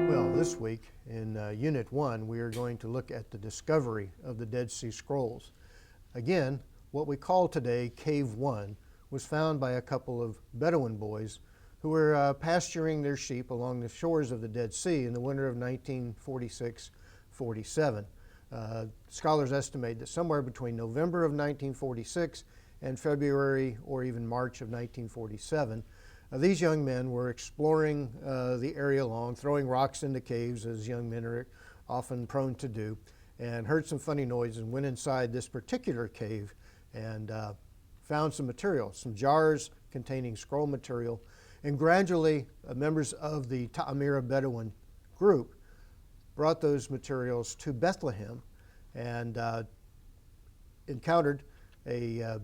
Well, this week in Unit 1, we are going to look at the discovery of the Dead Sea Scrolls. Again, what we call today Cave 1 was found by a couple of Bedouin boys who were pasturing their sheep along the shores of the Dead Sea in the winter of 1946-47. Scholars estimate that somewhere between November of 1946 and February or even March of 1947, these young men were exploring the area along, throwing rocks into caves, as young men are often prone to do, and heard some funny noises and went inside this particular cave and found some material, some jars containing scroll material. And gradually, members of the Ta'amira Bedouin group brought those materials to Bethlehem and encountered a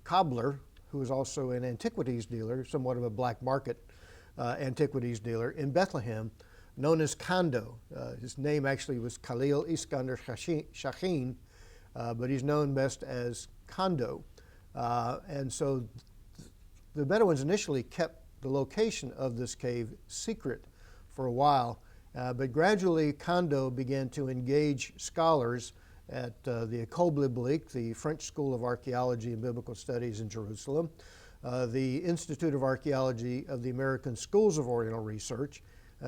cobbler who was also an antiquities dealer, somewhat of a black market antiquities dealer in Bethlehem, known as Kondo. His name actually was Khalil Iskander Shaheen, but he's known best as Kondo. And so the Bedouins initially kept the location of this cave secret for a while, but gradually Kondo began to engage scholars at the École Biblique, the French School of Archaeology and Biblical Studies in Jerusalem, the Institute of Archaeology of the American Schools of Oriental Research,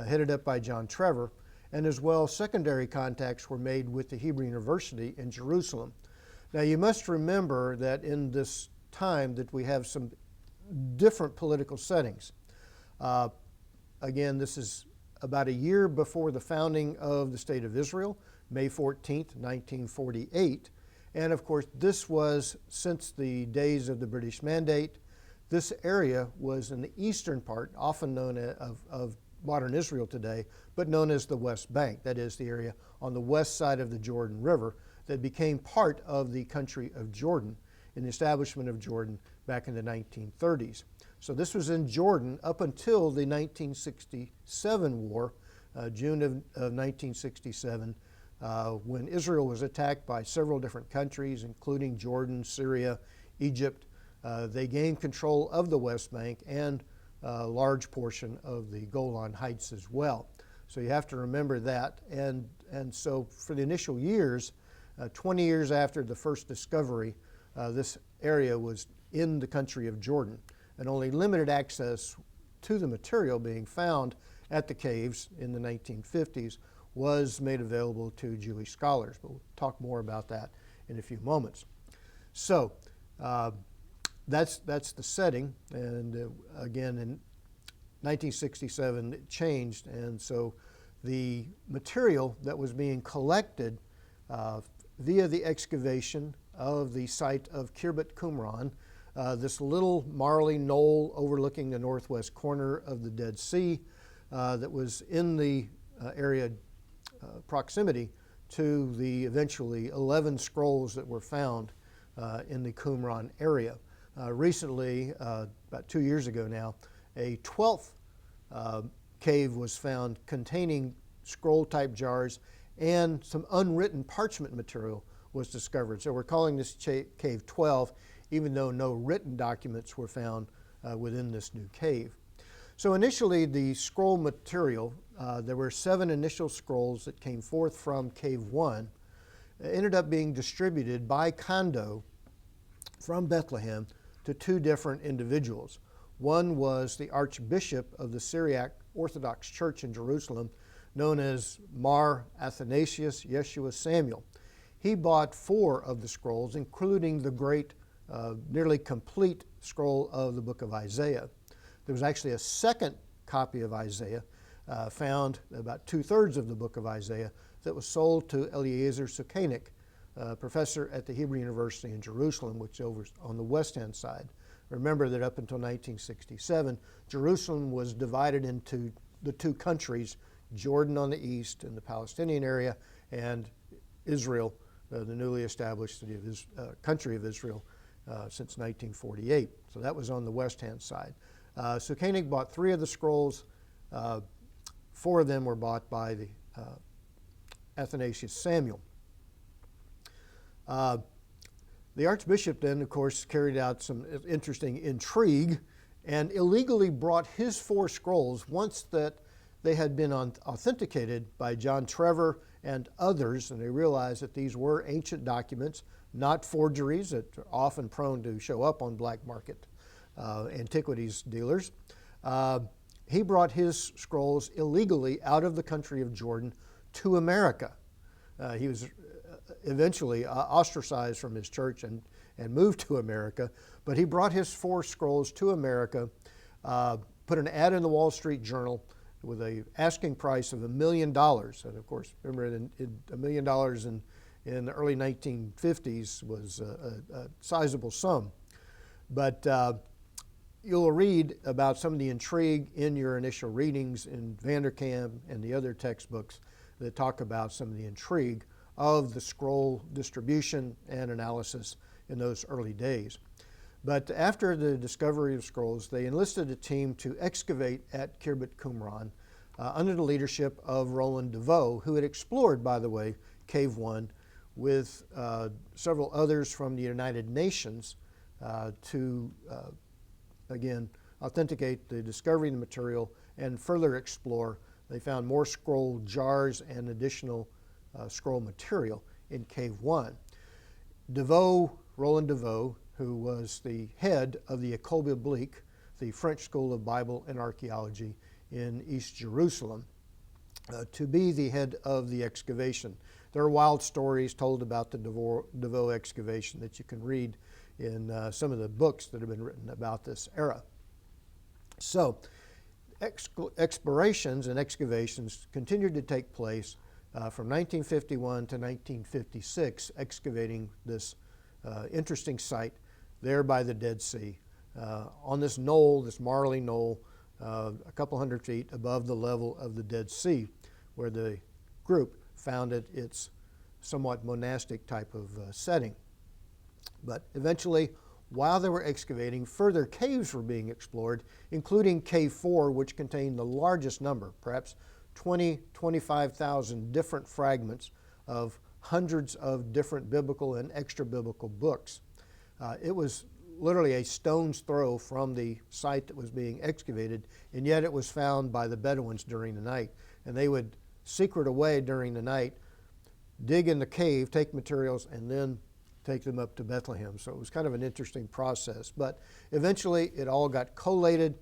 headed up by John Trevor, and as well secondary contacts were made with the Hebrew University in Jerusalem. Now you must remember that in this time that we have some different political settings. Again, this is about a year before the founding of the State of Israel, May 14th, 1948. And of course, this was since the days of the British Mandate. This area was in the eastern part, often known of modern Israel today, but known as the West Bank. That is the area on the west side of the Jordan River that became part of the country of Jordan in the establishment of Jordan back in the 1930s. So this was in Jordan up until the 1967 war, June of 1967, when Israel was attacked by several different countries, including Jordan, Syria, Egypt. They gained control of the West Bank and a large portion of the Golan Heights as well. So you have to remember that. And so for the initial years, 20 years after the first discovery, this area was in the country of Jordan, and only limited access to the material being found at the caves in the 1950s was made available to Jewish scholars. But we'll talk more about that in a few moments. So that's the setting, and again in 1967 it changed, and so the material that was being collected via the excavation of the site of Khirbet Qumran, this little marly knoll overlooking the northwest corner of the Dead Sea that was in the area proximity to the eventually 11 scrolls that were found in the Qumran area. Recently, about 2 years ago now, a 12th cave was found containing scroll-type jars, and some unwritten parchment material was discovered. So we're calling this cave 12, even though no written documents were found within this new cave. So initially, the scroll material, there were 7 initial scrolls that came forth from Cave 1, ended up being distributed by Kondo from Bethlehem to 2 different individuals. One was the Archbishop of the Syriac Orthodox Church in Jerusalem, known as Mar Athanasius Yeshua Samuel. He bought 4 of the scrolls, including the great, nearly complete scroll of the book of Isaiah. There was actually a second copy of Isaiah found, about 2/3 of the book of Isaiah, that was sold to Eliezer Sukenik, professor at the Hebrew University in Jerusalem, which is over on the west-hand side. Remember that up until 1967, Jerusalem was divided into the 2 countries, Jordan on the east and the Palestinian area, and Israel, the newly established city of country of Israel since 1948. So that was on the west-hand side. So Koenig bought 3 of the scrolls. 4 of them were bought by the Athanasius Samuel. The Archbishop then, of course, carried out some interesting intrigue and illegally brought his 4 scrolls, once that they had been authenticated by John Trevor and others, and they realized that these were ancient documents, not forgeries that are often prone to show up on black market antiquities dealers. He brought his scrolls illegally out of the country of Jordan to America. He was eventually ostracized from his church and moved to America, but he brought his 4 scrolls to America, put an ad in the Wall Street Journal with a asking price of $1 million. And of course, remember, $1 million in the early 1950s was a sizable sum. But you'll read about some of the intrigue in your initial readings in Vanderkam and the other textbooks that talk about some of the intrigue of the scroll distribution and analysis in those early days. But after the discovery of scrolls, they enlisted a team to excavate at Khirbet Qumran under the leadership of Roland DeVoe, who had explored, by the way, Cave 1 with several others from the United Nations to, again, authenticate the discovery of the material and further explore. They found more scroll jars and additional scroll material in Cave 1. Roland DeVoe, who was the head of the École Biblique, the French School of Bible and Archaeology in East Jerusalem, to be the head of the excavation. There are wild stories told about the DeVoe excavation that you can read in some of the books that have been written about this era. So, explorations and excavations continued to take place from 1951 to 1956, excavating this interesting site there by the Dead Sea, on this knoll, this marly knoll, a couple hundred feet above the level of the Dead Sea, where the group founded its somewhat monastic type of setting. But eventually, while they were excavating, further caves were being explored, including Cave 4, which contained the largest number, perhaps 25,000 different fragments of hundreds of different biblical and extra-biblical books. It was literally a stone's throw from the site that was being excavated, and yet it was found by the Bedouins during the night. And they would secret away during the night, dig in the cave, take materials, and then take them up to Bethlehem. So it was kind of an interesting process. But eventually it all got collated.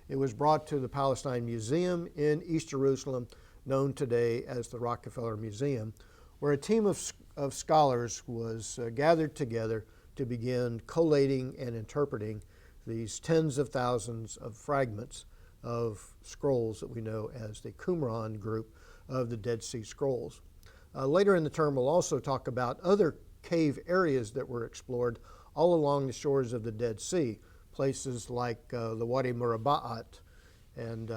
It was brought to the Palestine Museum in East Jerusalem, known today as the Rockefeller Museum, where a team of scholars was gathered together to begin collating and interpreting these tens of thousands of fragments of scrolls that we know as the Qumran group of the Dead Sea Scrolls. Later in the term, we'll also talk about other cave areas that were explored all along the shores of the Dead Sea, places like the Wadi Murabba'at and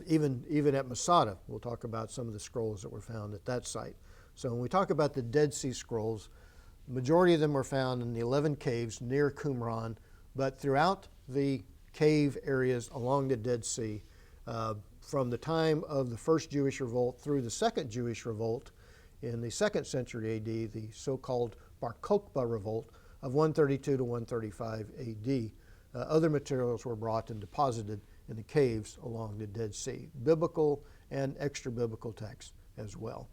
even at Masada. We'll talk about some of the scrolls that were found at that site. So when we talk about the Dead Sea Scrolls, the majority of them were found in the 11 caves near Qumran, but throughout the cave areas along the Dead Sea, from the time of the first Jewish revolt through the second Jewish revolt in the 2nd century AD, the so-called Bar Kokhba revolt of 132 to 135 AD, other materials were brought and deposited in the caves along the Dead Sea, biblical and extra-biblical texts as well.